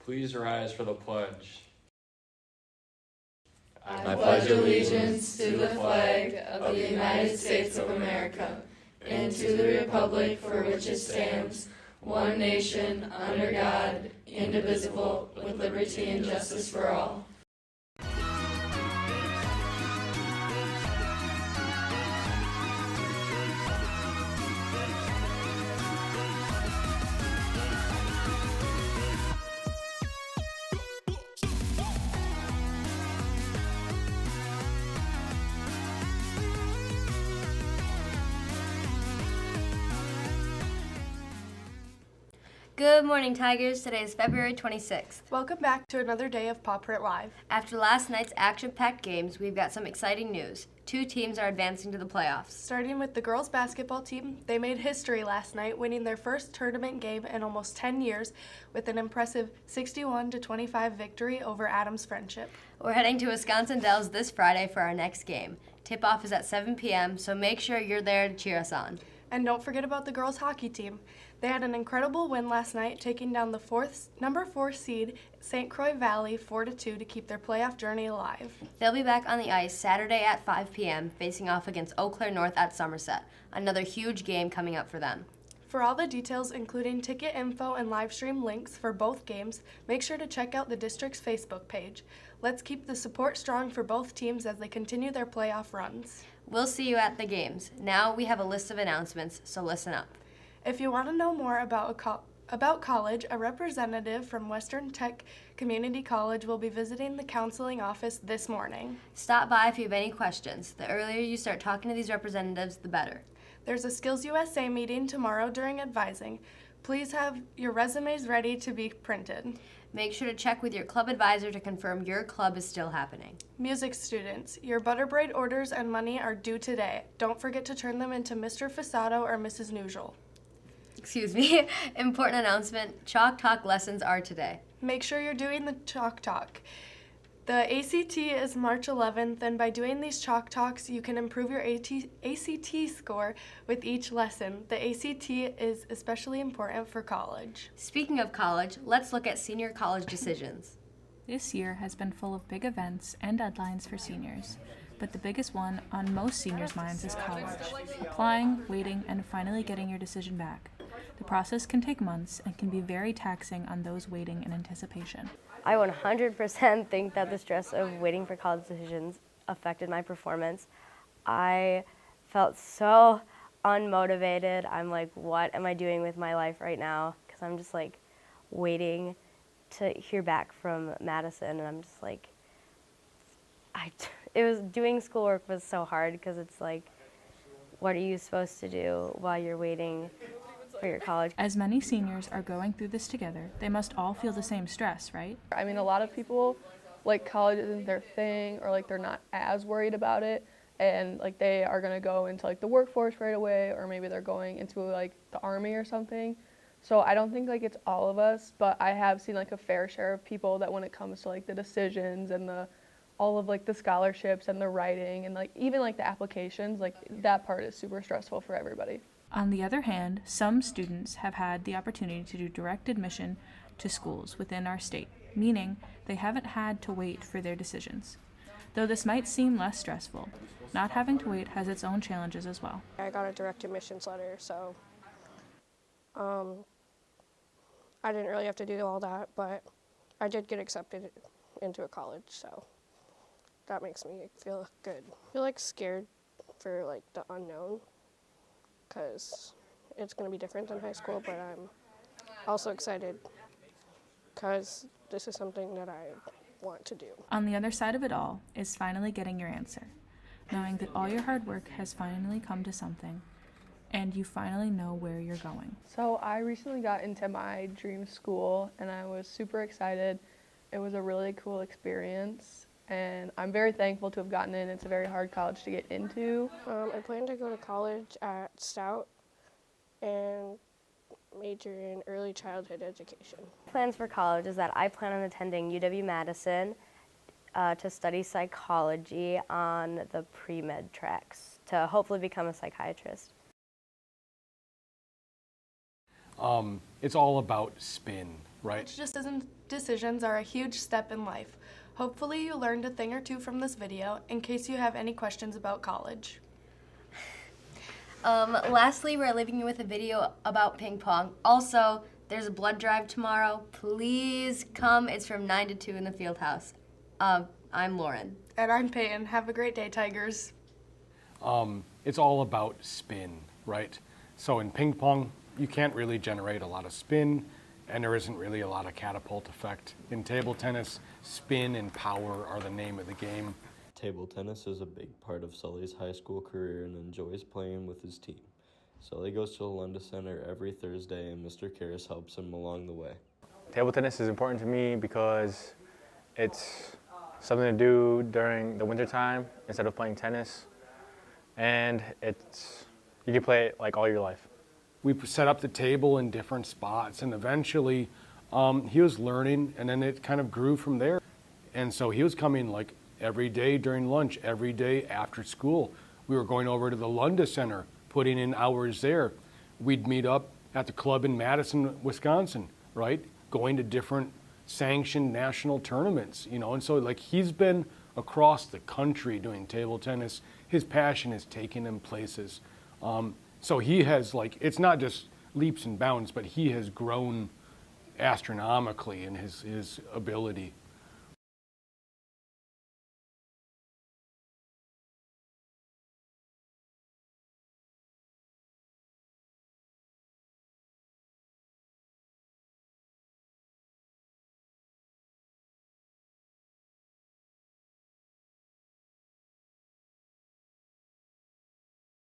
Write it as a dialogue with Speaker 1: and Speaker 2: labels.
Speaker 1: Please rise for the pledge.
Speaker 2: I pledge allegiance to the flag of the United States of America and to the republic for which it stands, one nation, under God, indivisible, with liberty and justice for all.
Speaker 3: Good morning, Tigers. Today is February 26th.
Speaker 4: Welcome back to another day of Paw Print Live.
Speaker 3: After last night's action-packed games, we've got some exciting news. 2 teams are advancing to the playoffs.
Speaker 4: Starting with the girls basketball team, they made history last night, winning their first tournament game in almost 10 years with an impressive 61-25 victory over Adams Friendship.
Speaker 3: We're heading to Wisconsin Dells this Friday for our next game. Tip-off is at 7 p.m., so make sure you're there to cheer us on.
Speaker 4: And don't forget about the girls hockey team. They had an incredible win last night, taking down the number 4 seed, St. Croix Valley, 4-2 to keep their playoff journey alive.
Speaker 3: They'll be back on the ice Saturday at 5 p.m., facing off against Eau Claire North at Somerset. Another huge game coming up for them.
Speaker 4: For all the details, including ticket info and live stream links for both games, make sure to check out the district's Facebook page. Let's keep the support strong for both teams as they continue their playoff runs.
Speaker 3: We'll see you at the games. Now we have a list of announcements, so listen up.
Speaker 4: If you want to know more about college, a representative from Western Tech Community College will be visiting the counseling office this morning.
Speaker 3: Stop by if you have any questions. The earlier you start talking to these representatives, the better.
Speaker 4: There's a Skills USA meeting tomorrow during advising. Please have your resumes ready to be printed.
Speaker 3: Make sure to check with your club advisor to confirm your club is still happening.
Speaker 4: Music students, your butter braid orders and money are due today. Don't forget to turn them into Mr. Fasato or Mrs. Nugel.
Speaker 3: Excuse me. Important announcement, Chalk Talk lessons are today.
Speaker 4: Make sure you're doing the Chalk Talk. The ACT is March 11th, and by doing these Chalk Talks, you can improve your ACT score with each lesson. The ACT is especially important for college.
Speaker 3: Speaking of college, let's look at senior college decisions.
Speaker 5: This year has been full of big events and deadlines for seniors, but the biggest one on most seniors' minds is college. Applying, waiting, and finally getting your decision back. The process can take months and can be very taxing on those waiting in anticipation.
Speaker 6: I 100% think that the stress of waiting for college decisions affected my performance. I felt so unmotivated. I'm like, what am I doing with my life right now? Because I'm just like waiting to hear back from Madison, and I'm just like, doing schoolwork was so hard because it's like, what are you supposed to do while you're waiting for your college?
Speaker 5: As many seniors are going through this together, they must all feel the same stress, right?
Speaker 7: I mean, a lot of people, like, college isn't their thing, or like they're not as worried about it, and like they are gonna go into like the workforce right away, or maybe they're going into like the Army or something. So I don't think like it's all of us, but I have seen like a fair share of people that when it comes to like the decisions and all of like the scholarships and the writing and like even like the applications, like that part is super stressful for everybody.
Speaker 5: On the other hand, some students have had the opportunity to do direct admission to schools within our state, meaning they haven't had to wait for their decisions. Though this might seem less stressful, not having to wait has its own challenges as well.
Speaker 8: I got a direct admissions letter, so I didn't really have to do all that, but I did get accepted into a college, so that makes me feel good. I feel like scared for like the unknown, because it's going to be different than high school, but I'm also excited because this is something that I want to do.
Speaker 5: On the other side of it all is finally getting your answer, knowing that all your hard work has finally come to something, and you finally know where you're going.
Speaker 7: So I recently got into my dream school, and I was super excited. It was a really cool experience, and I'm very thankful to have gotten in. It's a very hard college to get into.
Speaker 8: I plan to go to college at Stout and major in early childhood education.
Speaker 6: Plans for college is that I plan on attending UW-Madison to study psychology on the pre-med tracks to hopefully become a psychiatrist.
Speaker 9: It's all about spin. right?
Speaker 4: Decisions are a huge step in life. Hopefully you learned a thing or two from this video in case you have any questions about college.
Speaker 3: Lastly, we're leaving you with a video about ping pong. Also, there's a blood drive tomorrow. Please come. It's from 9 to 2 in the field house. I'm Lauren.
Speaker 4: And I'm Peyton. Have a great day, Tigers.
Speaker 9: It's all about spin, right? So in ping pong, you can't really generate a lot of spin, and there isn't really a lot of catapult effect. In table tennis, spin and power are the name of the game.
Speaker 10: Table tennis is a big part of Sully's high school career and enjoys playing with his team. Sully goes to the Lunda Center every Thursday, and Mr. Karras helps him along the way.
Speaker 11: Table tennis is important to me because it's something to do during the wintertime instead of playing tennis, and you can play it like all your life.
Speaker 9: We set up the table in different spots, and eventually he was learning, and then it kind of grew from there. And so he was coming like every day during lunch, every day after school. We were going over to the Lunda Center, putting in hours there. We'd meet up at the club in Madison, Wisconsin, right? Going to different sanctioned national tournaments, you know. And so like he's been across the country doing table tennis. His passion has taken him places. So he has like, it's not just leaps and bounds, but he has grown astronomically in his ability.